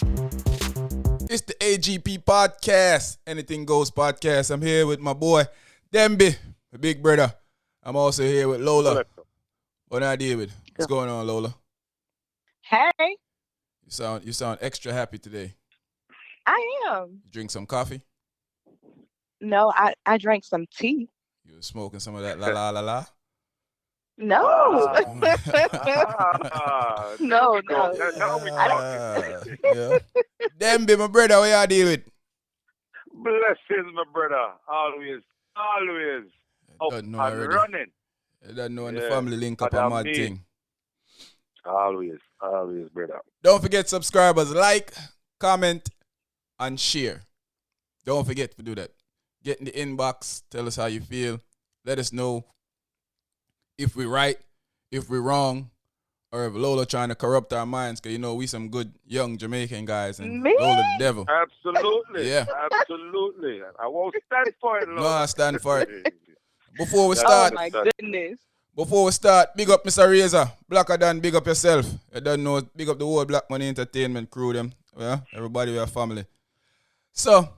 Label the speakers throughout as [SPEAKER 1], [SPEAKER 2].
[SPEAKER 1] It's the AGP podcast, Anything Goes podcast. I'm here with my boy, Demby, my big brother. I'm also here with Lola. What I deal with? What's going on, Lola?
[SPEAKER 2] Hey,
[SPEAKER 1] You sound extra happy today.
[SPEAKER 2] I am.
[SPEAKER 1] You drink some coffee?
[SPEAKER 2] No, I drank some tea.
[SPEAKER 1] You was smoking some of that la la la la?
[SPEAKER 2] No, no, no.
[SPEAKER 1] Yeah. Demby, my brother, what y'all deal with?
[SPEAKER 3] Blessings, my brother. Always. Up
[SPEAKER 1] Don't know
[SPEAKER 3] and
[SPEAKER 1] already.
[SPEAKER 3] running.
[SPEAKER 1] You don't know when the
[SPEAKER 3] Yeah,
[SPEAKER 1] family link up
[SPEAKER 3] but
[SPEAKER 1] a
[SPEAKER 3] I
[SPEAKER 1] mad
[SPEAKER 3] mean-
[SPEAKER 1] thing.
[SPEAKER 3] Always, brother.
[SPEAKER 1] Don't forget subscribers, like, comment, and share. Don't forget to do that. Get in the inbox, tell us how you feel. Let us know if we're right, if we're wrong, or if Lola trying to corrupt our minds, because you know we some good young Jamaican guys and
[SPEAKER 2] Me?
[SPEAKER 1] Lola the devil.
[SPEAKER 3] Absolutely.
[SPEAKER 1] Yeah.
[SPEAKER 3] Absolutely. I won't stand for it, Lord.
[SPEAKER 1] No, I stand for it. Before we
[SPEAKER 3] Yeah.
[SPEAKER 2] Oh
[SPEAKER 1] start,
[SPEAKER 2] my goodness.
[SPEAKER 1] big up Mr. Razor. Blacker than big up yourself. You don't know, big up the whole Black Money Entertainment crew them. Yeah, everybody we are family. So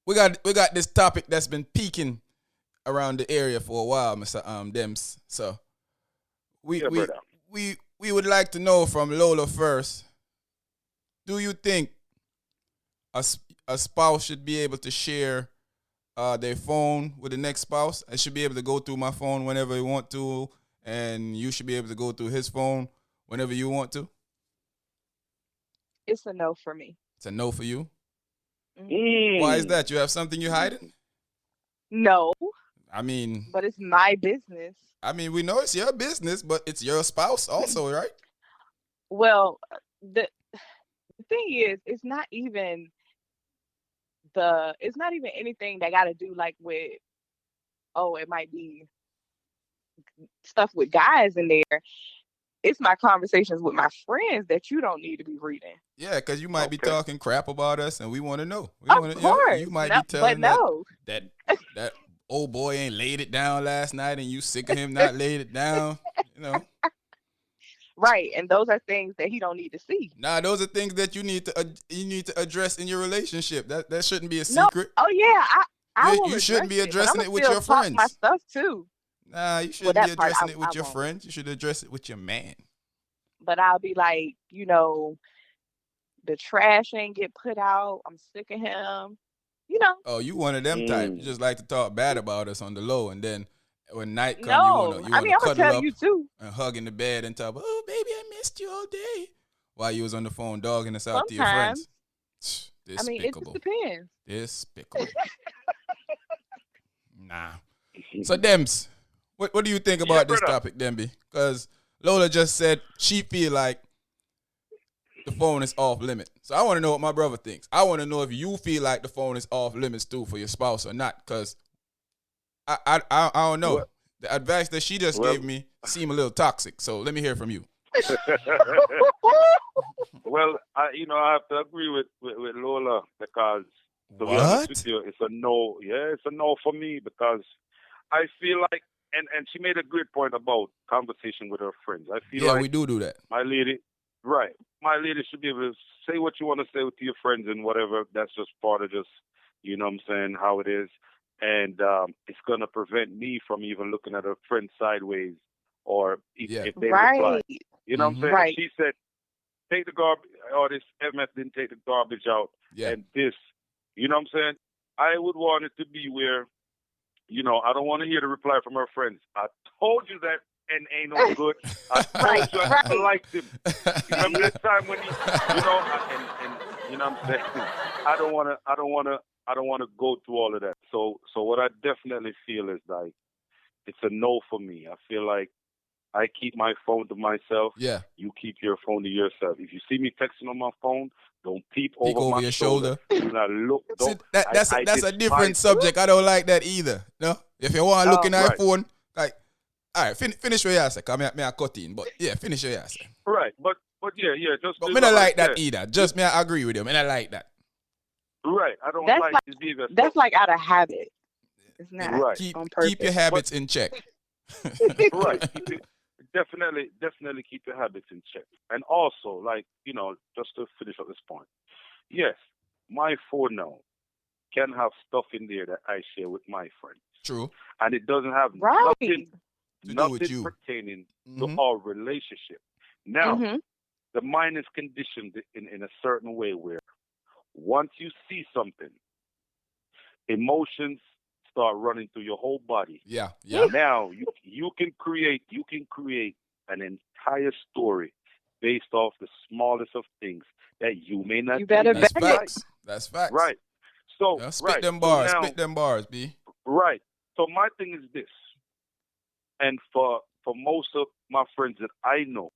[SPEAKER 1] we got this topic that's been peaking around the area for a while, Mr. Dems. So we
[SPEAKER 3] brother.
[SPEAKER 1] we would like to know from Lola first. Do you think a spouse should be able to share their phone with the next spouse? I should be able to go through my phone whenever you want to, and you should be able to go through his phone whenever you want to?
[SPEAKER 2] It's a no for me.
[SPEAKER 1] It's a no for you.
[SPEAKER 3] Mm.
[SPEAKER 1] Why is that? You have something you hiding?
[SPEAKER 2] No,
[SPEAKER 1] I mean,
[SPEAKER 2] but it's my business.
[SPEAKER 1] we know it's your business, but it's your spouse also, right?
[SPEAKER 2] Well, the thing is, it's not even anything that got to do like with, oh, it might be stuff with guys in there. It's my conversations with my friends that you don't need to be reading.
[SPEAKER 1] Yeah, because you might be
[SPEAKER 3] Okay.
[SPEAKER 1] talking crap about us, and we want to know.
[SPEAKER 2] Of course.
[SPEAKER 1] You might
[SPEAKER 2] No,
[SPEAKER 1] be telling
[SPEAKER 2] but no.
[SPEAKER 1] that old boy ain't laid it down last night, and you sick of him not laid it down. You know,
[SPEAKER 2] Right. And those are things that he don't need to see.
[SPEAKER 1] nah, those are things that you need to address in your relationship. That shouldn't be a
[SPEAKER 2] No.
[SPEAKER 1] secret.
[SPEAKER 2] Oh yeah, I
[SPEAKER 1] You-
[SPEAKER 2] will
[SPEAKER 1] you shouldn't be
[SPEAKER 2] address but
[SPEAKER 1] addressing
[SPEAKER 2] I'ma
[SPEAKER 1] it with
[SPEAKER 2] still
[SPEAKER 1] your
[SPEAKER 2] talk
[SPEAKER 1] friends.
[SPEAKER 2] my stuff too.
[SPEAKER 1] Nah, you shouldn't
[SPEAKER 2] that
[SPEAKER 1] be
[SPEAKER 2] part
[SPEAKER 1] addressing
[SPEAKER 2] I-
[SPEAKER 1] it with
[SPEAKER 2] I
[SPEAKER 1] your
[SPEAKER 2] won't.
[SPEAKER 1] friends. You should address it with your man.
[SPEAKER 2] But I'll be like, the trash ain't get put out. I'm sick of him.
[SPEAKER 1] Oh, you one of them type. You
[SPEAKER 3] Mm.
[SPEAKER 1] just like to talk bad about us on the low, and then when night come,
[SPEAKER 2] No.
[SPEAKER 1] you
[SPEAKER 2] I
[SPEAKER 1] wanna
[SPEAKER 2] mean, I'm gonna
[SPEAKER 1] cuddle
[SPEAKER 2] tell
[SPEAKER 1] up
[SPEAKER 2] you too.
[SPEAKER 1] and hug in the bed and talk, oh baby, I missed you all day, while you was on the phone dogging us out to your friends.
[SPEAKER 2] I mean, it just
[SPEAKER 1] Despicable.
[SPEAKER 2] depends.
[SPEAKER 1] Despicable. Nah. So Dems, what do you think about this
[SPEAKER 3] brother.
[SPEAKER 1] topic, Demby? Because Lola just said she feel like the phone is off limit. So I want to know what my brother thinks. I want to know if you feel like the phone is off limits too for your spouse or not. Because I don't know.
[SPEAKER 3] Well-
[SPEAKER 1] The advice that she just
[SPEAKER 3] well-
[SPEAKER 1] gave me seemed a little toxic. So let me hear from you.
[SPEAKER 3] Well, I have to agree with Lola because to be
[SPEAKER 1] What?
[SPEAKER 3] honest with you, it's a no. Yeah, it's a no for me because I feel like, and she made a great point about conversation with her friends. I feel
[SPEAKER 1] Yeah,
[SPEAKER 3] like
[SPEAKER 1] we do that.
[SPEAKER 3] my lady, right? My lady should be able to say what you want to say with your friends and whatever. That's just part of just, you know what I'm saying, how it is. And it's going to prevent me from even looking at her friends sideways or
[SPEAKER 1] Yeah.
[SPEAKER 3] if they reply.
[SPEAKER 2] Right.
[SPEAKER 3] You know what I'm saying?
[SPEAKER 2] Right.
[SPEAKER 3] If she said, take the garbage, or this MS didn't take the garbage out,
[SPEAKER 1] Yeah.
[SPEAKER 3] and this, you know what I'm saying? I would want it to be where, I don't want to hear the reply from her friends. I told you that and ain't no good. I told you I liked him. You remember that time when he, and you know what I'm saying? I don't want to go through all of that. So what I definitely feel is like it's a no for me. I feel like I keep my phone to myself.
[SPEAKER 1] Yeah.
[SPEAKER 3] You keep your phone to yourself. If you see me texting on my phone, don't peep
[SPEAKER 1] Peek
[SPEAKER 3] over
[SPEAKER 1] over
[SPEAKER 3] my
[SPEAKER 1] your shoulder.
[SPEAKER 3] Do not look.
[SPEAKER 1] See,
[SPEAKER 3] Don't,
[SPEAKER 1] that's
[SPEAKER 3] I
[SPEAKER 1] a different
[SPEAKER 3] despise-
[SPEAKER 1] subject. I don't like that either. No, if you want to look in
[SPEAKER 3] right.
[SPEAKER 1] iPhone, like, all right, finish what you say. Cause me I cut in, but yeah, finish what you say.
[SPEAKER 3] Right, but yeah, just.
[SPEAKER 1] But
[SPEAKER 3] do
[SPEAKER 1] me not
[SPEAKER 3] what I
[SPEAKER 1] like that
[SPEAKER 3] said.
[SPEAKER 1] either. Just me, I agree with you. Me not like that.
[SPEAKER 3] Right, I don't
[SPEAKER 2] That's
[SPEAKER 3] like
[SPEAKER 2] like-
[SPEAKER 3] this behavior.
[SPEAKER 2] That's like out of habit. It's not
[SPEAKER 3] Right.
[SPEAKER 1] keep
[SPEAKER 2] on
[SPEAKER 1] keep your
[SPEAKER 2] purpose.
[SPEAKER 1] habits in check.
[SPEAKER 3] Right. Definitely keep your habits in check. And also, like, just to finish up this point, yes, my phone now can have stuff in there that I share with my friends.
[SPEAKER 1] True.
[SPEAKER 3] And it doesn't have
[SPEAKER 2] Right.
[SPEAKER 1] To do with
[SPEAKER 3] nothing
[SPEAKER 1] you.
[SPEAKER 3] pertaining to
[SPEAKER 1] Hmm.
[SPEAKER 3] our relationship. Now,
[SPEAKER 2] Mm-hmm.
[SPEAKER 3] the mind is conditioned in a certain way where once you see something, emotions start running through your whole body.
[SPEAKER 1] Yeah, yeah.
[SPEAKER 3] Now you can create an entire story based off the smallest of things that you may not
[SPEAKER 2] You better
[SPEAKER 3] see.
[SPEAKER 1] That's
[SPEAKER 2] bag it.
[SPEAKER 3] Right.
[SPEAKER 1] facts. That's facts.
[SPEAKER 3] Right. So
[SPEAKER 1] Yeah, spit
[SPEAKER 3] right.
[SPEAKER 1] them
[SPEAKER 3] So
[SPEAKER 1] bars.
[SPEAKER 3] now
[SPEAKER 1] Spit them bars, B.
[SPEAKER 3] right. So my thing is this, and for most of my friends that I know,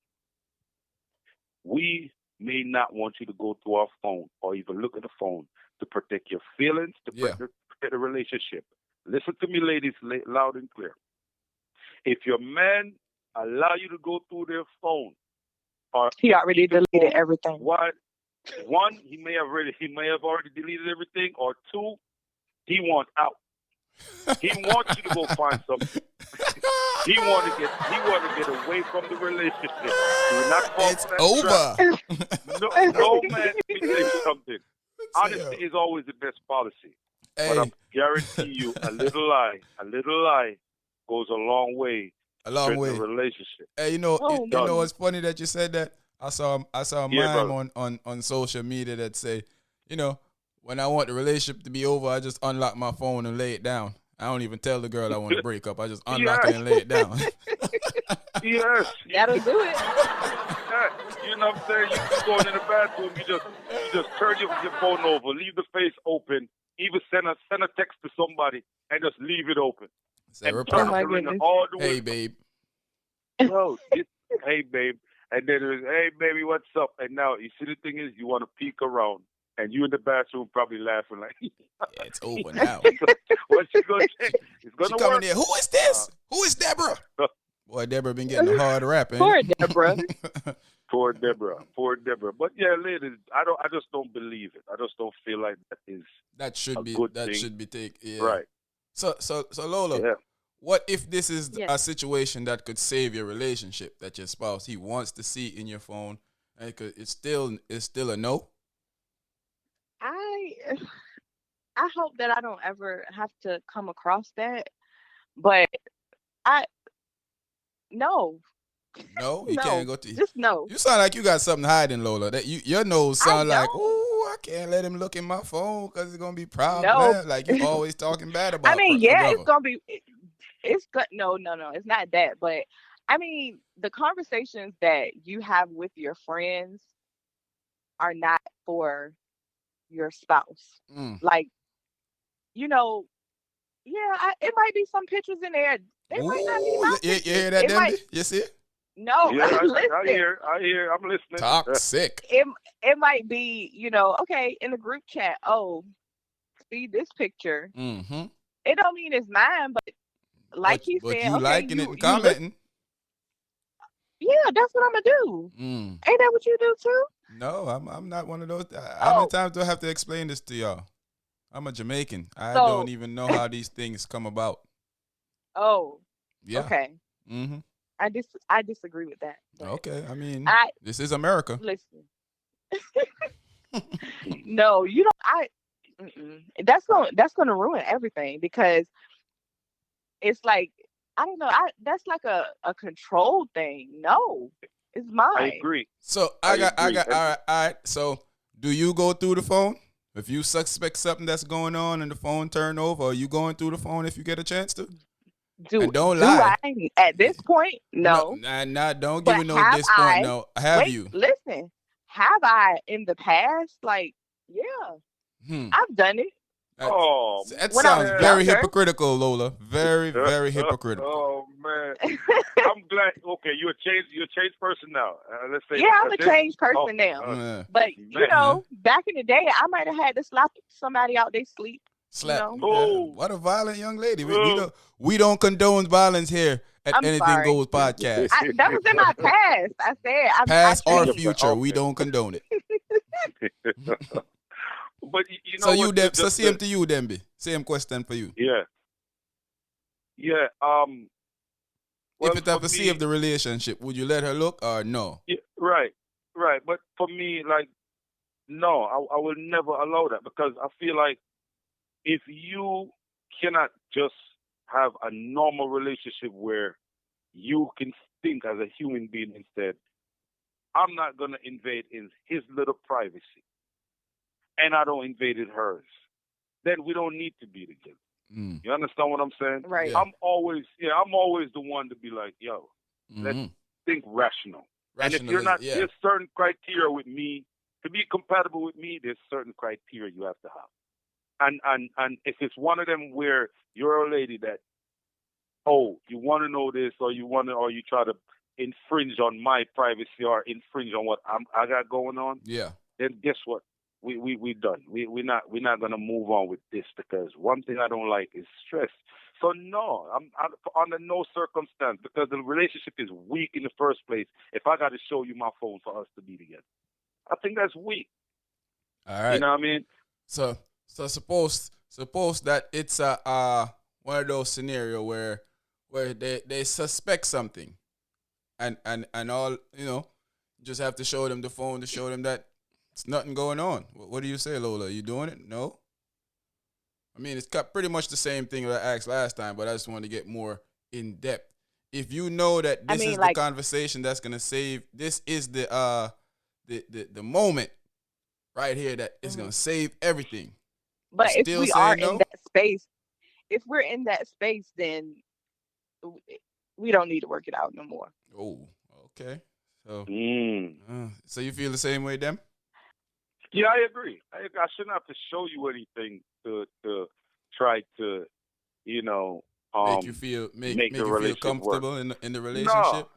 [SPEAKER 3] we may not want you to go through our phone or even look at the phone to protect your feelings, to
[SPEAKER 1] Yeah.
[SPEAKER 3] protect the relationship. Listen to me, ladies, loud and clear. If your man allow you to go through their phone or
[SPEAKER 2] He already
[SPEAKER 3] the
[SPEAKER 2] deleted
[SPEAKER 3] phone,
[SPEAKER 2] everything.
[SPEAKER 3] why? One, he may have already deleted everything, or two, he wants out. He wants you to go find something. He want to get away from the relationship. Do not fall
[SPEAKER 1] It's
[SPEAKER 3] for that trap.
[SPEAKER 1] over.
[SPEAKER 3] No man, let me tell you something. Honesty is always the best policy. But I
[SPEAKER 1] Hey,
[SPEAKER 3] guarantee you, a little lie goes a long way
[SPEAKER 1] a
[SPEAKER 3] to
[SPEAKER 1] long
[SPEAKER 3] strengthen a
[SPEAKER 1] way.
[SPEAKER 3] relationship.
[SPEAKER 1] Hey,
[SPEAKER 2] Oh
[SPEAKER 3] It does.
[SPEAKER 1] it's funny that you said that. I saw a
[SPEAKER 3] Yeah,
[SPEAKER 1] mime
[SPEAKER 3] brother.
[SPEAKER 1] on social media that say, when I want the relationship to be over, I just unlock my phone and lay it down. I don't even tell the girl I want to break up. I just unlock it
[SPEAKER 3] Yes,
[SPEAKER 1] and lay it down.
[SPEAKER 3] yes.
[SPEAKER 2] That'll do it.
[SPEAKER 3] Yeah. You know what I'm saying? You going in the bathroom, you just turn your phone over, leave the face open, even send a text to somebody and just leave it open.
[SPEAKER 1] Say
[SPEAKER 3] And
[SPEAKER 2] Oh
[SPEAKER 1] reply.
[SPEAKER 3] turn
[SPEAKER 2] my
[SPEAKER 3] the ringer
[SPEAKER 2] goodness.
[SPEAKER 3] all the way.
[SPEAKER 1] Hey, babe.
[SPEAKER 3] Bro, hey babe. And then there's, hey baby, what's up? And now you see the thing is you want to peek around and you in the bathroom probably laughing like
[SPEAKER 1] Yeah, it's over now.
[SPEAKER 3] what's she gonna say? It's
[SPEAKER 1] She
[SPEAKER 3] gonna
[SPEAKER 1] coming
[SPEAKER 3] work.
[SPEAKER 1] there. Who is this? Who is Deborah? Boy, Deborah been getting a hard rap, ain't
[SPEAKER 2] Poor
[SPEAKER 1] it?
[SPEAKER 2] Deborah.
[SPEAKER 3] Poor Deborah. But yeah, ladies, I just don't believe it. I just don't feel like that is
[SPEAKER 1] that
[SPEAKER 3] a
[SPEAKER 1] should be
[SPEAKER 3] good
[SPEAKER 1] that
[SPEAKER 3] thing.
[SPEAKER 1] should be take. Yeah.
[SPEAKER 3] Right.
[SPEAKER 1] So Lola,
[SPEAKER 3] Yeah.
[SPEAKER 1] what if this is
[SPEAKER 2] Yes.
[SPEAKER 1] a situation that could save your relationship? That your spouse he wants to see in your phone, and it's still a no.
[SPEAKER 2] I I hope that I don't ever have to come across that. But I no,
[SPEAKER 1] No, you can't
[SPEAKER 2] no,
[SPEAKER 1] go to.
[SPEAKER 2] just no.
[SPEAKER 1] You sound like you got something hiding, Lola. That your nose
[SPEAKER 2] I
[SPEAKER 1] sound like,
[SPEAKER 2] don't.
[SPEAKER 1] oh, I can't let him look in my phone because it's gonna be
[SPEAKER 2] No.
[SPEAKER 1] problem. Like you always talking bad
[SPEAKER 2] I
[SPEAKER 1] about
[SPEAKER 2] mean,
[SPEAKER 1] a
[SPEAKER 2] yeah, it's
[SPEAKER 1] brother.
[SPEAKER 2] gonna be. It's good. No, no, no. It's not that. But I mean, the conversations that you have with your friends are not for your spouse.
[SPEAKER 1] Mm.
[SPEAKER 2] Like, you know, yeah, it might be some pictures in there. They might not be
[SPEAKER 1] Ooh,
[SPEAKER 2] my
[SPEAKER 1] you
[SPEAKER 2] pictures.
[SPEAKER 1] hear that,
[SPEAKER 2] It might
[SPEAKER 1] Demby? You see?
[SPEAKER 2] no.
[SPEAKER 3] Yeah, I
[SPEAKER 2] Listen,
[SPEAKER 3] hear, I'm listening.
[SPEAKER 1] Toxic.
[SPEAKER 2] it might be okay in the group chat. Oh, see this picture.
[SPEAKER 1] Mm-hmm.
[SPEAKER 2] It don't mean it's mine, but like he
[SPEAKER 1] But
[SPEAKER 2] said,
[SPEAKER 1] you
[SPEAKER 2] okay,
[SPEAKER 1] liking it and
[SPEAKER 2] you look.
[SPEAKER 1] commenting.
[SPEAKER 2] Yeah, that's what I'm gonna do.
[SPEAKER 1] Mm.
[SPEAKER 2] Ain't that what you do too?
[SPEAKER 1] No, I'm not one of those. How many
[SPEAKER 2] Oh,
[SPEAKER 1] times do I have to explain this to y'all? I'm a Jamaican. I don't
[SPEAKER 2] so
[SPEAKER 1] even know how these things come about.
[SPEAKER 2] oh,
[SPEAKER 1] Yeah.
[SPEAKER 2] okay.
[SPEAKER 1] Mm-hmm.
[SPEAKER 2] I disagree with that, but
[SPEAKER 1] Okay. I mean,
[SPEAKER 2] I
[SPEAKER 1] this is America.
[SPEAKER 2] listen. No, you don't. That's gonna ruin everything because it's like I don't know. That's like a control thing. No, it's
[SPEAKER 3] I
[SPEAKER 2] mine.
[SPEAKER 3] agree.
[SPEAKER 1] So
[SPEAKER 3] I
[SPEAKER 1] I
[SPEAKER 3] agree.
[SPEAKER 1] got all right. So do you go through the phone? If you suspect something that's going on and the phone turned over, are you going through the phone if you get a chance to?
[SPEAKER 2] Do
[SPEAKER 1] And don't
[SPEAKER 2] do
[SPEAKER 1] lie.
[SPEAKER 2] I at this point?
[SPEAKER 1] No,
[SPEAKER 2] No,
[SPEAKER 1] don't give
[SPEAKER 2] but
[SPEAKER 1] it no
[SPEAKER 2] have
[SPEAKER 1] this point.
[SPEAKER 2] I?
[SPEAKER 1] No, have
[SPEAKER 2] Wait,
[SPEAKER 1] you?
[SPEAKER 2] listen. Have I in the past? Like, yeah,
[SPEAKER 1] Hmm.
[SPEAKER 2] I've done it
[SPEAKER 1] That,
[SPEAKER 3] Oh
[SPEAKER 1] that
[SPEAKER 2] when I was
[SPEAKER 1] sounds
[SPEAKER 3] man.
[SPEAKER 1] very
[SPEAKER 2] younger.
[SPEAKER 1] hypocritical, Lola. Very, very hypocritical.
[SPEAKER 3] Oh man. I'm glad. Okay, you're a changed person now. Let's say
[SPEAKER 2] Yeah, I'm a
[SPEAKER 3] that's it.
[SPEAKER 2] changed
[SPEAKER 3] Oh,
[SPEAKER 2] person now.
[SPEAKER 1] Yeah.
[SPEAKER 2] But
[SPEAKER 3] man.
[SPEAKER 2] back in the day, I might have had to slap somebody out their sleep. You
[SPEAKER 1] Slap.
[SPEAKER 2] know,
[SPEAKER 1] Yeah.
[SPEAKER 3] Oh,
[SPEAKER 1] What a violent young lady.
[SPEAKER 3] oh.
[SPEAKER 1] We don't condone violence here at
[SPEAKER 2] I'm
[SPEAKER 1] Anything
[SPEAKER 2] sorry.
[SPEAKER 1] Goes podcast.
[SPEAKER 2] That was in my past. I said I
[SPEAKER 1] Past or
[SPEAKER 2] changed.
[SPEAKER 1] future, we
[SPEAKER 3] Okay.
[SPEAKER 1] don't condone it.
[SPEAKER 3] But you
[SPEAKER 1] So
[SPEAKER 3] know what?
[SPEAKER 1] so same to you, Demby. Same question for you.
[SPEAKER 3] Yeah. Yeah.
[SPEAKER 1] If
[SPEAKER 3] Well,
[SPEAKER 1] it
[SPEAKER 3] for
[SPEAKER 1] have to save
[SPEAKER 3] me,
[SPEAKER 1] the relationship, would you let her look or no?
[SPEAKER 3] yeah, right, right. But for me, like, no, I will never allow that because I feel like if you cannot just have a normal relationship where you can think as a human being instead, I'm not gonna invade in his little privacy, and I don't invade in hers. Then we don't need to be together.
[SPEAKER 1] Mm.
[SPEAKER 3] You understand what I'm saying?
[SPEAKER 2] Right.
[SPEAKER 1] Yeah.
[SPEAKER 3] I'm always the one to be like, yo, let's
[SPEAKER 1] Mm-hmm.
[SPEAKER 3] think rational. And if you're
[SPEAKER 1] Rationalism.
[SPEAKER 3] not,
[SPEAKER 1] Yeah.
[SPEAKER 3] there's certain criteria with me to be compatible with me. There's certain criteria you have to have. And if it's one of them where you're a lady that, oh, you want to know this, or or you try to infringe on my privacy or infringe on what I got going on,
[SPEAKER 1] Yeah.
[SPEAKER 3] then guess what? We done. We're not gonna move on with this because one thing I don't like is stress. So no, I'm under no circumstance because the relationship is weak in the first place. If I got to show you my phone for us to be together, I think that's weak.
[SPEAKER 1] All
[SPEAKER 3] You
[SPEAKER 1] right.
[SPEAKER 3] know what I mean?
[SPEAKER 1] So suppose that it's a one of those scenario where they suspect something and all just have to show them the phone to show them that it's nothing going on. What do you say, Lola? Are you doing it? No. I mean, it's got pretty much the same thing that I asked last time, but I just want to get more in depth. If you know that
[SPEAKER 2] I
[SPEAKER 1] this
[SPEAKER 2] mean,
[SPEAKER 1] is the
[SPEAKER 2] like,
[SPEAKER 1] conversation that's gonna save, this is the moment right here that is
[SPEAKER 2] mhm.
[SPEAKER 1] gonna save everything. You
[SPEAKER 2] But if
[SPEAKER 1] still
[SPEAKER 2] we are
[SPEAKER 1] saying
[SPEAKER 2] in
[SPEAKER 1] no?
[SPEAKER 2] that space, if we're in that space, then w- we don't need to work it out no more.
[SPEAKER 1] Oh, okay. So,
[SPEAKER 3] Mm.
[SPEAKER 1] so you feel the same way, them?
[SPEAKER 3] Yeah, I agree. I shouldn't have to show you anything to try to, you know,
[SPEAKER 1] Make you feel
[SPEAKER 3] make the
[SPEAKER 1] make you feel
[SPEAKER 3] relationship work.
[SPEAKER 1] comfortable in the
[SPEAKER 3] No,
[SPEAKER 1] relationship?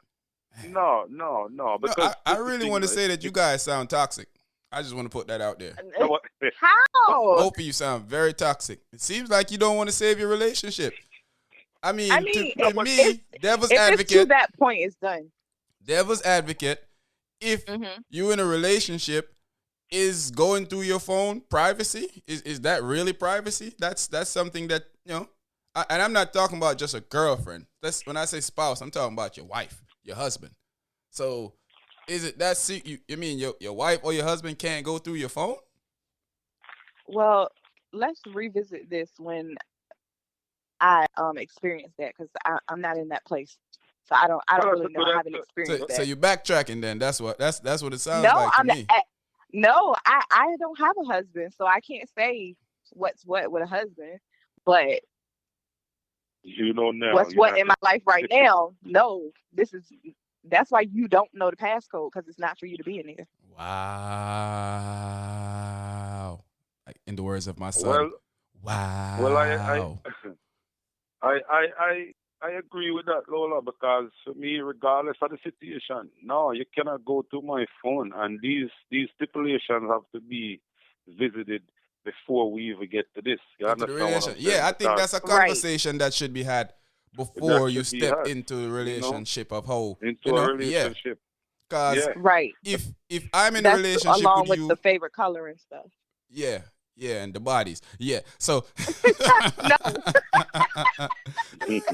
[SPEAKER 3] no.
[SPEAKER 1] No,
[SPEAKER 3] Because
[SPEAKER 1] I
[SPEAKER 3] this is the
[SPEAKER 1] really
[SPEAKER 3] thing,
[SPEAKER 1] want to
[SPEAKER 3] right?
[SPEAKER 1] say that you guys sound toxic. I just want to put that out there.
[SPEAKER 3] You know what?
[SPEAKER 2] How?
[SPEAKER 1] Both of you sound very toxic. It seems like you don't want to save your relationship. I
[SPEAKER 2] I
[SPEAKER 1] mean,
[SPEAKER 2] mean,
[SPEAKER 3] No,
[SPEAKER 1] to
[SPEAKER 3] but
[SPEAKER 2] it's
[SPEAKER 1] me, devil's
[SPEAKER 2] if it's to
[SPEAKER 1] advocate,
[SPEAKER 2] that point, it's done.
[SPEAKER 1] devil's advocate, if
[SPEAKER 2] Hmm.
[SPEAKER 1] you in a relationship, is going through your phone privacy? Is that really privacy? That's something that and I'm not talking about just a girlfriend. That's when I say spouse, I'm talking about your wife, your husband. So, is it that you mean your wife or your husband can't go through your phone?
[SPEAKER 2] Well, let's revisit this when I experienced that because I'm not in that place, so I don't
[SPEAKER 3] well,
[SPEAKER 2] really know.
[SPEAKER 3] but
[SPEAKER 2] I
[SPEAKER 3] that,
[SPEAKER 2] haven't
[SPEAKER 1] So
[SPEAKER 2] experienced
[SPEAKER 1] so
[SPEAKER 2] that.
[SPEAKER 1] you backtracking then. That's what it sounds
[SPEAKER 2] No,
[SPEAKER 1] like to
[SPEAKER 2] I'm not.
[SPEAKER 1] me.
[SPEAKER 2] No, I don't have a husband, so I can't say what's what with a husband. But
[SPEAKER 3] you know now.
[SPEAKER 2] what's
[SPEAKER 3] You're
[SPEAKER 2] what
[SPEAKER 3] not
[SPEAKER 2] in my life right now? No, this is that's why you don't know the passcode because it's not for you to be in there.
[SPEAKER 1] Wow. Like, in the words of my son,
[SPEAKER 3] well, well,
[SPEAKER 1] wow.
[SPEAKER 3] I, I, I, I agree with that, Lola, because for me, regardless of the situation, no, you cannot go to my phone, and these stipulations have to be visited before we even get to this. You
[SPEAKER 1] Into the
[SPEAKER 3] understand what
[SPEAKER 1] relation.
[SPEAKER 3] I'm
[SPEAKER 1] Yeah,
[SPEAKER 3] saying?
[SPEAKER 1] I think
[SPEAKER 3] Because
[SPEAKER 1] that's a
[SPEAKER 2] Right.
[SPEAKER 1] conversation that should be had
[SPEAKER 3] that
[SPEAKER 1] before you
[SPEAKER 3] should be
[SPEAKER 1] step
[SPEAKER 3] had,
[SPEAKER 1] into the
[SPEAKER 3] you know,
[SPEAKER 1] relationship of how,
[SPEAKER 3] into a
[SPEAKER 1] yeah.
[SPEAKER 3] relationship.
[SPEAKER 1] Cause
[SPEAKER 3] Yeah.
[SPEAKER 2] Right.
[SPEAKER 1] if I'm in a
[SPEAKER 2] That's
[SPEAKER 1] relationship with
[SPEAKER 2] along with the
[SPEAKER 1] you,
[SPEAKER 2] favorite color and stuff.
[SPEAKER 1] yeah, yeah, and the bodies. Yeah. So
[SPEAKER 2] No.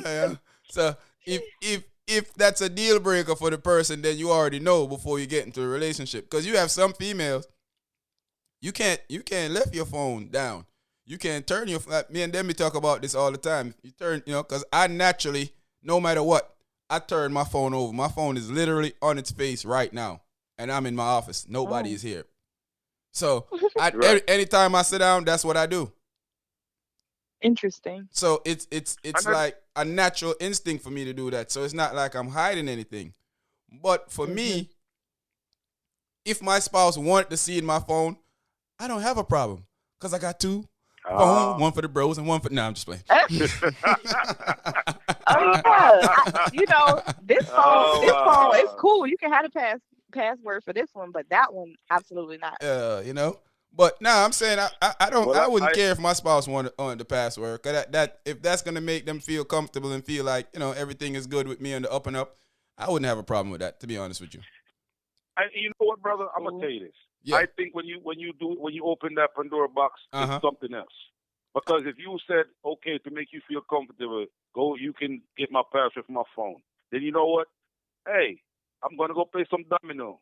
[SPEAKER 1] yeah. So if that's a deal breaker for the person, then you already know before you get into a relationship. Because you have some females, you can't left your phone down. You can't turn your like me and Demi talk about this all the time. You turn, because I naturally, no matter what, I turn my phone over. My phone is literally on its face right now, and I'm in my office. Nobody
[SPEAKER 2] Mm.
[SPEAKER 1] is here. So
[SPEAKER 3] Right.
[SPEAKER 1] anytime I sit down, that's what I do.
[SPEAKER 2] Interesting.
[SPEAKER 1] So it's
[SPEAKER 3] And then,
[SPEAKER 1] like a natural instinct for me to do that. So it's not like I'm hiding anything. But for
[SPEAKER 2] Hmm.
[SPEAKER 1] me, if my spouse wanted to see in my phone, I don't have a problem because I got two phone,
[SPEAKER 3] ah,
[SPEAKER 1] one for the bros and one for. Nah, I'm just playing.
[SPEAKER 2] Oh yeah, this phone is
[SPEAKER 3] oh,
[SPEAKER 2] cool. You can have a password for this one, but that one absolutely not.
[SPEAKER 1] you know. But now I'm saying I don't
[SPEAKER 3] well,
[SPEAKER 1] I wouldn't care if my spouse wanted the password. Cause that if that's gonna make them feel comfortable and feel like everything is good with me on the up and up, I wouldn't have a problem with that. To be honest with you.
[SPEAKER 3] you know what, brother?
[SPEAKER 2] That's
[SPEAKER 3] I'm gonna
[SPEAKER 2] cool.
[SPEAKER 3] tell you this.
[SPEAKER 1] Yeah.
[SPEAKER 3] I think when you open that Pandora box,
[SPEAKER 1] Uh
[SPEAKER 3] it's
[SPEAKER 1] huh.
[SPEAKER 3] something else. Because if you said, okay, to make you feel comfortable, go, you can get my password from my phone. Then you know what? Hey, I'm gonna go play some domino.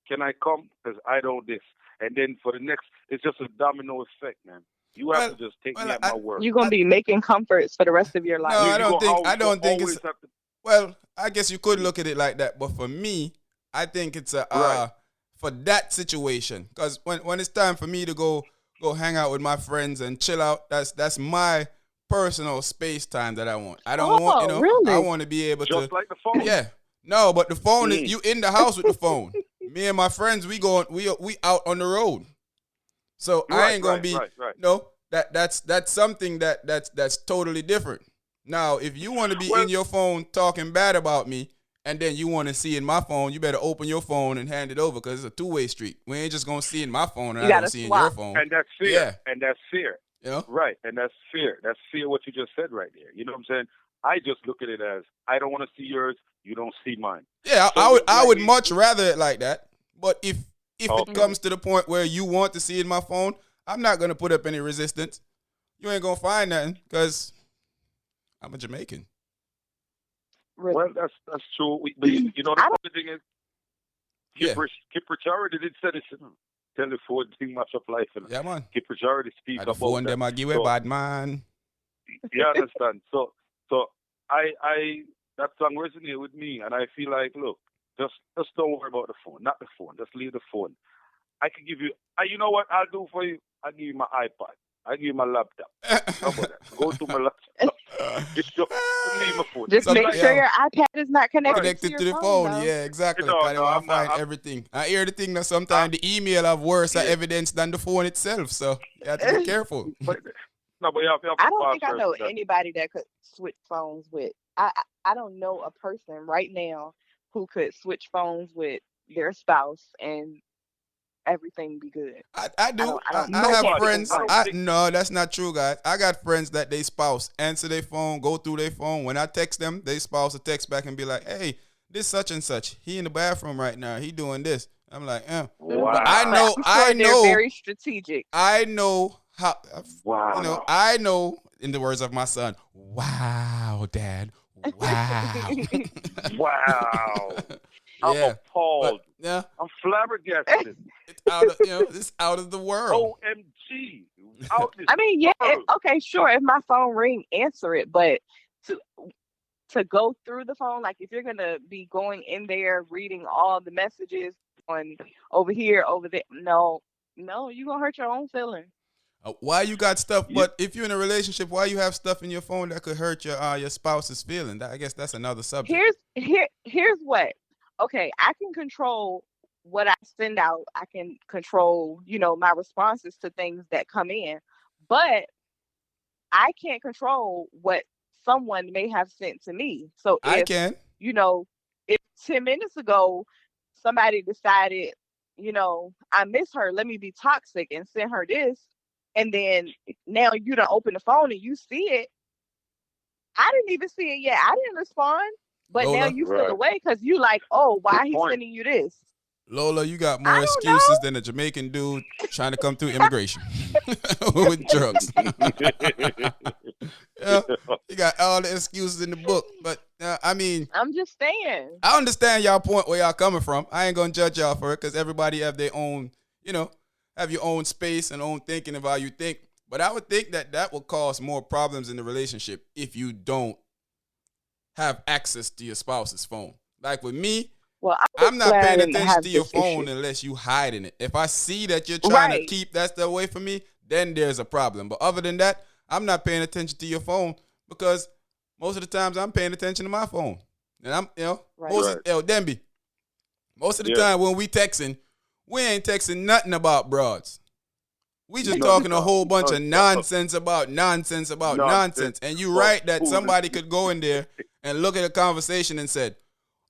[SPEAKER 3] Can I come? Because I don't this. And then for the next, it's just a domino effect, man. You have
[SPEAKER 1] Well,
[SPEAKER 3] to just take me
[SPEAKER 1] well,
[SPEAKER 3] at my word.
[SPEAKER 2] You're gonna be making comforts for the rest of your
[SPEAKER 1] no,
[SPEAKER 2] life.
[SPEAKER 3] Yeah,
[SPEAKER 1] I
[SPEAKER 3] you
[SPEAKER 1] don't
[SPEAKER 3] go
[SPEAKER 1] think.
[SPEAKER 3] how
[SPEAKER 1] I
[SPEAKER 3] you go
[SPEAKER 1] don't think
[SPEAKER 3] always
[SPEAKER 1] it's.
[SPEAKER 3] have to.
[SPEAKER 1] Well, I guess you could look at it like that, but for me, I think it's a
[SPEAKER 3] Right.
[SPEAKER 1] for that situation. Because when it's time for me to go hang out with my friends and chill out, that's my personal space time that I want. I don't want,
[SPEAKER 2] Oh,
[SPEAKER 1] I
[SPEAKER 2] really?
[SPEAKER 1] want to be able to.
[SPEAKER 3] Just like the phone.
[SPEAKER 1] Yeah, no, but the phone is
[SPEAKER 3] Mm.
[SPEAKER 1] you in the house with the phone. Me and my friends, we out on the road. So I
[SPEAKER 3] Right,
[SPEAKER 1] ain't gonna
[SPEAKER 3] right,
[SPEAKER 1] be
[SPEAKER 3] right, right.
[SPEAKER 1] no that's something that's totally different. Now, if you want to be
[SPEAKER 3] Well,
[SPEAKER 1] in your phone talking bad about me, and then you want to see in my phone, you better open your phone and hand it over because it's a two-way street. We ain't just gonna see in my phone and
[SPEAKER 2] You
[SPEAKER 1] I don't
[SPEAKER 2] gotta
[SPEAKER 1] see in your
[SPEAKER 2] swap.
[SPEAKER 1] phone.
[SPEAKER 3] and that's fear.
[SPEAKER 1] Yeah,
[SPEAKER 3] And that's fear.
[SPEAKER 1] you know.
[SPEAKER 3] Right. And that's fear. That's fear what you just said right there. You know what I'm saying? I just look at it as I don't want to see yours, you don't see mine.
[SPEAKER 1] Yeah,
[SPEAKER 3] So
[SPEAKER 1] I would
[SPEAKER 3] we
[SPEAKER 1] much rather it like that. But if it
[SPEAKER 3] okay.
[SPEAKER 2] Mhm.
[SPEAKER 1] comes to the point where you want to see in my phone, I'm not gonna put up any resistance. You ain't gonna find nothing because I'm a Jamaican.
[SPEAKER 2] Really.
[SPEAKER 3] Well, that's true. But you know the
[SPEAKER 2] I don't.
[SPEAKER 3] funny thing is,
[SPEAKER 1] Yeah,
[SPEAKER 3] Kipper Charity did say this. Telephone thing much of life, and
[SPEAKER 1] yeah, man.
[SPEAKER 3] Kipper Charity speak
[SPEAKER 1] At the
[SPEAKER 3] about
[SPEAKER 1] phone,
[SPEAKER 3] that.
[SPEAKER 1] them I give a
[SPEAKER 3] So
[SPEAKER 1] bad man.
[SPEAKER 3] you understand? So I that song resonated with me, and I feel like, look, just don't worry about the phone, not the phone. Just leave the phone. I can give you. You know what I'll do for you? I'll give you my iPad. I'll give you my laptop. How about that? Go to my laptop. Just leave my phone.
[SPEAKER 2] Just
[SPEAKER 1] Some
[SPEAKER 2] make
[SPEAKER 3] Like,
[SPEAKER 2] sure
[SPEAKER 1] yeah.
[SPEAKER 2] your iPad is not connected
[SPEAKER 3] right.
[SPEAKER 2] to
[SPEAKER 1] Connected
[SPEAKER 2] your
[SPEAKER 1] to the
[SPEAKER 2] phone,
[SPEAKER 1] phone.
[SPEAKER 2] though.
[SPEAKER 1] Yeah, exactly.
[SPEAKER 3] No,
[SPEAKER 1] Because they
[SPEAKER 3] no,
[SPEAKER 1] want
[SPEAKER 3] I'm
[SPEAKER 1] to
[SPEAKER 3] not.
[SPEAKER 1] find everything. I hear the thing that
[SPEAKER 3] I,
[SPEAKER 1] sometimes the email have worse
[SPEAKER 3] yeah,
[SPEAKER 1] evidence than the phone itself. So you have to be careful.
[SPEAKER 3] but no, but you have
[SPEAKER 2] I
[SPEAKER 3] to
[SPEAKER 2] don't
[SPEAKER 3] pass
[SPEAKER 2] think I
[SPEAKER 3] first
[SPEAKER 2] know
[SPEAKER 3] that.
[SPEAKER 2] anybody that could switch phones with. I don't know a person right now who could switch phones with their spouse and everything be good.
[SPEAKER 1] I do.
[SPEAKER 2] I don't
[SPEAKER 1] I
[SPEAKER 2] know
[SPEAKER 1] have
[SPEAKER 2] can't
[SPEAKER 3] Nobody.
[SPEAKER 2] think of
[SPEAKER 1] friends.
[SPEAKER 3] I
[SPEAKER 2] one.
[SPEAKER 3] don't
[SPEAKER 1] I
[SPEAKER 3] think.
[SPEAKER 1] no, that's not true, guys. I got friends that they spouse answer their phone, go through their phone. When I text them, they spouse will text back and be like, "Hey, this such and such. He in the bathroom right now. He doing this." I'm like, but I
[SPEAKER 2] But
[SPEAKER 3] Wow.
[SPEAKER 1] know,
[SPEAKER 2] I'm
[SPEAKER 1] I
[SPEAKER 2] sure they're
[SPEAKER 1] know,
[SPEAKER 2] very strategic.
[SPEAKER 1] I know how.
[SPEAKER 3] Wow.
[SPEAKER 1] I know. In the words of my son, "Wow, Dad, wow."
[SPEAKER 3] Wow. I'm
[SPEAKER 1] Yeah, but
[SPEAKER 3] appalled.
[SPEAKER 1] yeah,
[SPEAKER 3] I'm flabbergasted.
[SPEAKER 1] it's out of it's out of the world.
[SPEAKER 3] OMG. Out this
[SPEAKER 2] I mean, yeah,
[SPEAKER 3] world.
[SPEAKER 2] okay, sure. If my phone ring, answer it. But to to go through the phone, like if you're gonna be going in there reading all the messages on over here, over there, no, no, you're gonna hurt your own feelings.
[SPEAKER 1] Why you got stuff?
[SPEAKER 3] You,
[SPEAKER 1] But if you're in a relationship, why you have stuff in your phone that could hurt your spouse's feeling? I guess that's another subject.
[SPEAKER 2] Here's what. Okay, I can control what I send out. I can control, my responses to things that come in, but I can't control what someone may have sent to me. So
[SPEAKER 1] I can.
[SPEAKER 2] you know, if 10 minutes ago somebody decided, I miss her, let me be toxic and send her this, and then now you don't open the phone and you see it. I didn't even see it yet. I didn't respond. But now
[SPEAKER 1] Lola,
[SPEAKER 2] you feel
[SPEAKER 3] right.
[SPEAKER 2] away because you like, oh, why
[SPEAKER 3] Good
[SPEAKER 2] he
[SPEAKER 3] point.
[SPEAKER 2] sending you this?
[SPEAKER 1] Lola, you got
[SPEAKER 2] I
[SPEAKER 1] more
[SPEAKER 2] don't
[SPEAKER 1] excuses than a Jamaican dude trying to come through immigration with drugs. Yeah, you got all the excuses in the book. But I mean,
[SPEAKER 2] I'm just saying.
[SPEAKER 1] I understand y'all point where y'all coming from. I ain't gonna judge y'all for it because everybody have their own, have your own space and own thinking of how you think. But I would think that will cause more problems in the relationship if you don't have access to your spouse's phone. Like with me,
[SPEAKER 2] Well, I'm
[SPEAKER 1] I'm
[SPEAKER 2] just
[SPEAKER 1] not
[SPEAKER 2] glad I
[SPEAKER 1] paying
[SPEAKER 2] didn't
[SPEAKER 1] attention
[SPEAKER 2] have
[SPEAKER 1] to your
[SPEAKER 2] this
[SPEAKER 1] phone
[SPEAKER 2] issue.
[SPEAKER 1] unless you hiding it. If I see that you're trying to
[SPEAKER 2] Right.
[SPEAKER 1] keep that stuff away from me, then there's a problem. But other than that, I'm not paying attention to your phone because most of the times I'm paying attention to my phone. And I'm,
[SPEAKER 2] Right.
[SPEAKER 1] most of
[SPEAKER 3] Right.
[SPEAKER 1] Denby, most of the
[SPEAKER 3] Yeah.
[SPEAKER 1] time when we ain't texting nothing about broads. We just
[SPEAKER 3] None,
[SPEAKER 1] talking a
[SPEAKER 3] sir.
[SPEAKER 1] whole bunch of
[SPEAKER 3] None, sir.
[SPEAKER 1] nonsense about nonsense about
[SPEAKER 3] Nonsense
[SPEAKER 1] nonsense. And you
[SPEAKER 3] about
[SPEAKER 1] right that
[SPEAKER 3] foolishness.
[SPEAKER 1] somebody could go in there and look at a conversation and said,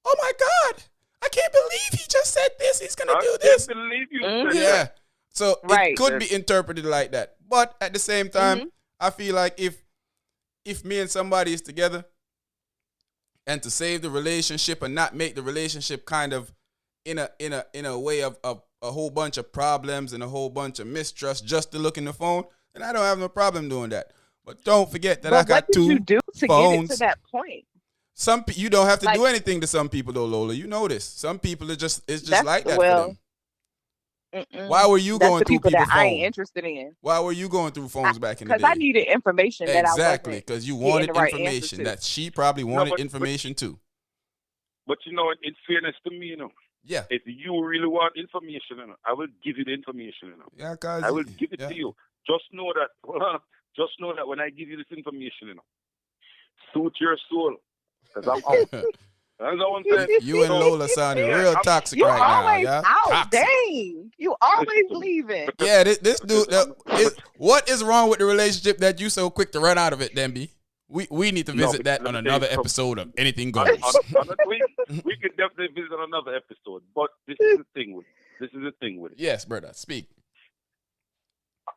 [SPEAKER 1] "Oh my God, I can't believe he just said this. He's gonna
[SPEAKER 3] I
[SPEAKER 1] do
[SPEAKER 3] can't
[SPEAKER 1] this."
[SPEAKER 3] believe you said
[SPEAKER 2] Mhm.
[SPEAKER 1] Yeah.
[SPEAKER 3] that.
[SPEAKER 1] So it
[SPEAKER 2] Right.
[SPEAKER 1] could
[SPEAKER 3] And
[SPEAKER 1] be interpreted like that. But at the same time,
[SPEAKER 2] Mhm.
[SPEAKER 1] I feel like if me and somebody is together and to save the relationship and not make the relationship kind of in a way of a whole bunch of problems and a whole bunch of mistrust just to look in the phone, and I don't have no problem doing that. But don't forget that I
[SPEAKER 2] But what
[SPEAKER 1] got
[SPEAKER 2] did you
[SPEAKER 1] two
[SPEAKER 2] do to get it to
[SPEAKER 1] phones.
[SPEAKER 2] that point?
[SPEAKER 1] You don't have to
[SPEAKER 2] Like,
[SPEAKER 1] do anything to some people though, Lola. You know this. Some people it's just
[SPEAKER 2] that's
[SPEAKER 1] like that for
[SPEAKER 2] well,
[SPEAKER 1] them. Why were you
[SPEAKER 2] that's
[SPEAKER 1] going
[SPEAKER 2] the
[SPEAKER 1] through
[SPEAKER 2] people that
[SPEAKER 1] people's
[SPEAKER 2] I ain't
[SPEAKER 1] phone?
[SPEAKER 2] interested in.
[SPEAKER 1] Why were you going through phones back in the
[SPEAKER 2] Because I
[SPEAKER 1] day?
[SPEAKER 2] needed information that I
[SPEAKER 1] Exactly,
[SPEAKER 2] wasn't
[SPEAKER 1] because you
[SPEAKER 2] getting
[SPEAKER 1] wanted
[SPEAKER 2] the right answer
[SPEAKER 1] information
[SPEAKER 2] to.
[SPEAKER 1] that she probably
[SPEAKER 3] No,
[SPEAKER 1] wanted
[SPEAKER 3] but
[SPEAKER 1] information too.
[SPEAKER 3] you know, in fairness to me, you know,
[SPEAKER 1] Yeah,
[SPEAKER 3] if you really want information, you know, I will give you the information, you know.
[SPEAKER 1] yeah, cause
[SPEAKER 3] I will give it
[SPEAKER 1] yeah.
[SPEAKER 3] to you. Just know that. Just know that when I give you this information, you know, suit your soul, because I'm out. That's all I'm saying.
[SPEAKER 1] You and Lola sounding
[SPEAKER 3] Yeah,
[SPEAKER 1] real toxic
[SPEAKER 2] You
[SPEAKER 1] right now,
[SPEAKER 2] always
[SPEAKER 1] yeah.
[SPEAKER 2] out.
[SPEAKER 1] Toxic.
[SPEAKER 2] Dang. You always leaving.
[SPEAKER 1] Yeah, this dude. What is wrong with the relationship that you so quick to run out of it, Demby? We need to visit that on another episode of Anything Goes.
[SPEAKER 3] Honestly, we could definitely visit on another episode. But this is the thing with it.
[SPEAKER 1] Yes, brother. Speak.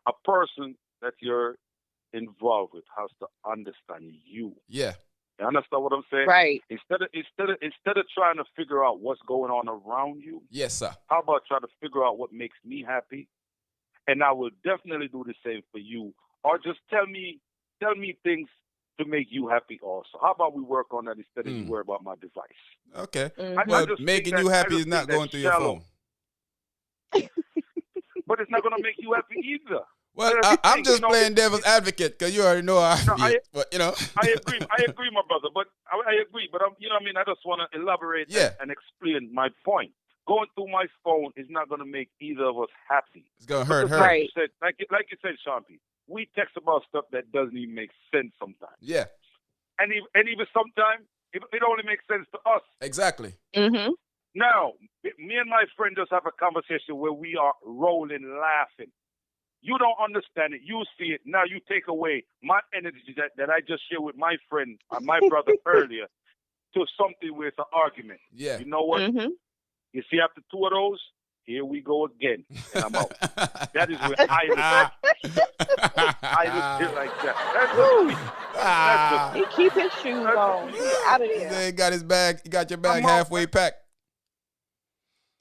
[SPEAKER 3] A person that you're involved with has to understand you.
[SPEAKER 1] Yeah.
[SPEAKER 3] You understand what I'm saying?
[SPEAKER 2] Right.
[SPEAKER 3] Instead of trying to figure out what's going on around you,
[SPEAKER 1] Yes, sir.
[SPEAKER 3] how about try to figure out what makes me happy? And I will definitely do the same for you. Or just tell me things to make you happy also. How about we work on that instead of you worry about my device?
[SPEAKER 1] Okay.
[SPEAKER 2] Mhm.
[SPEAKER 1] Well, making you happy is not
[SPEAKER 3] think
[SPEAKER 1] going
[SPEAKER 3] that's
[SPEAKER 1] through your
[SPEAKER 3] shallow.
[SPEAKER 1] phone.
[SPEAKER 3] But it's not going to make you happy either.
[SPEAKER 1] Well,
[SPEAKER 3] But
[SPEAKER 1] I'm just
[SPEAKER 3] you know,
[SPEAKER 1] playing devil's advocate because you already know how I
[SPEAKER 3] No,
[SPEAKER 1] feel. But you know,
[SPEAKER 3] I agree, my brother. But I agree. But you know what I mean? I just want to elaborate and explain my point. Going through my phone is not going to make either of us happy.
[SPEAKER 1] it's gonna hurt her.
[SPEAKER 2] Right.
[SPEAKER 3] Like you said, Shanti, we text about stuff that doesn't even make sense sometimes.
[SPEAKER 1] Yeah.
[SPEAKER 3] And even sometimes it only makes sense to us.
[SPEAKER 1] Exactly.
[SPEAKER 2] Mhm.
[SPEAKER 3] Now, me and my friend just have a conversation where we are rolling, laughing. You don't understand it. You see it. Now you take away my energy that I just shared with my friend, my brother earlier, to something with an argument.
[SPEAKER 1] Yeah.
[SPEAKER 3] You know what?
[SPEAKER 2] Mhm.
[SPEAKER 3] You see, after two of those, here we go again, and I'm out. That is where I just feel like that. That's just me. That's
[SPEAKER 2] He keep his shoes on. He out of there.
[SPEAKER 1] He got his bag. He got your bag
[SPEAKER 3] I'm out,
[SPEAKER 1] halfway packed.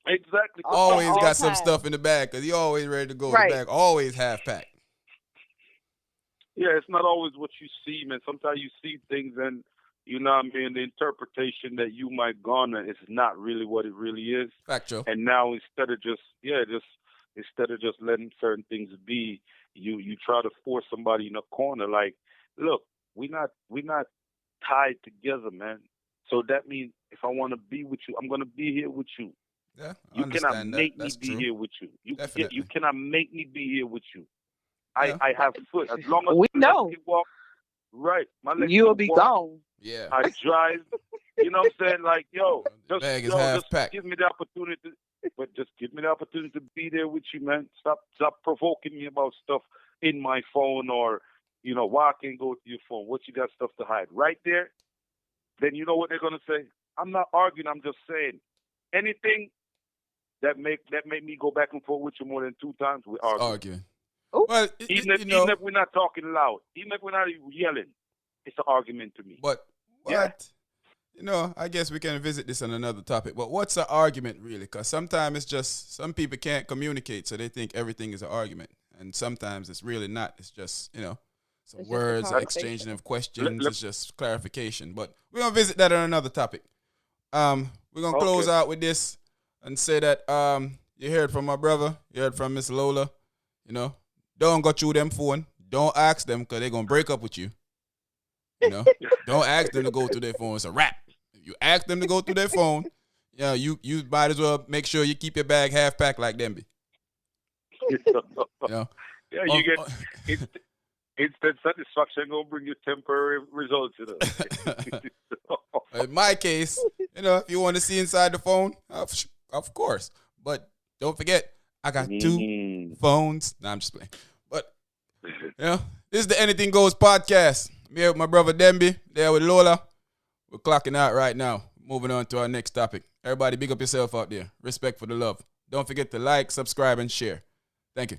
[SPEAKER 3] exactly.
[SPEAKER 1] Always
[SPEAKER 2] all
[SPEAKER 1] got some
[SPEAKER 2] time.
[SPEAKER 1] stuff in the bag because he always ready to go.
[SPEAKER 2] Right.
[SPEAKER 1] The bag always half packed.
[SPEAKER 3] Yeah, it's not always what you see, man. Sometimes you see things and, you know what I mean, the interpretation that you might garner is not really what it really is.
[SPEAKER 1] Factual.
[SPEAKER 3] And now instead of just letting certain things be, you try to force somebody in a corner. Like, look, we're not tied together, man. So that means if I want to be with you, I'm gonna be here with you.
[SPEAKER 1] Yeah, I
[SPEAKER 3] You cannot
[SPEAKER 1] understand
[SPEAKER 3] make
[SPEAKER 1] that.
[SPEAKER 3] me
[SPEAKER 1] That's
[SPEAKER 3] be
[SPEAKER 1] true.
[SPEAKER 3] here with you.
[SPEAKER 1] Definitely.
[SPEAKER 3] You cannot make me be here with you.
[SPEAKER 1] Yeah.
[SPEAKER 3] I have foot. As long as
[SPEAKER 2] We
[SPEAKER 3] my legs
[SPEAKER 2] know.
[SPEAKER 3] can walk, right? My legs
[SPEAKER 2] You'll
[SPEAKER 3] can
[SPEAKER 2] be
[SPEAKER 3] walk,
[SPEAKER 2] gone.
[SPEAKER 1] Yeah.
[SPEAKER 3] I drive. You know what I'm saying? Like, just
[SPEAKER 1] Bag is half packed.
[SPEAKER 3] give me the opportunity. But just give me the opportunity to be there with you, man. Stop provoking me about stuff in my phone or, why I can't go to your phone. What you got stuff to hide? Right there. Then you know what they're gonna say? I'm not arguing. I'm just saying anything that make me go back and forth with you more than 2 times, we argue.
[SPEAKER 2] Ooh.
[SPEAKER 1] Well,
[SPEAKER 3] Even if we're not talking loud, even if we're not yelling, it's an argument to me.
[SPEAKER 1] But what?
[SPEAKER 3] Yeah.
[SPEAKER 1] I guess we can visit this on another topic. But what's an argument really? Because sometimes it's just some people can't communicate, so they think everything is an argument, and sometimes it's really not. It's just some
[SPEAKER 2] It's just a
[SPEAKER 1] words,
[SPEAKER 2] conversation.
[SPEAKER 1] exchanging of questions. It's just clarification. But we're gonna visit that on another topic. We're gonna close out with this and say that you heard from my brother, you heard from Miss Lola. Don't go through them phone. Don't ask them because they're gonna break up with you. Don't ask them to go through their phone. It's a wrap. If you ask them to go through their phone, you might as well make sure you keep your bag half packed like them be.
[SPEAKER 3] Yeah, you get instant satisfaction gonna bring you temporary results.
[SPEAKER 1] In my case, if you want to see inside the phone, of course. But don't forget, I got 2 phones. Nah, I'm just playing. But this is the Anything Goes podcast. I'm here with my brother Demby, there with Lola. We're clocking out right now. Moving on to our next topic. Everybody big up yourself out there. Respect for the love. Don't forget to like, subscribe, and share. Thank you.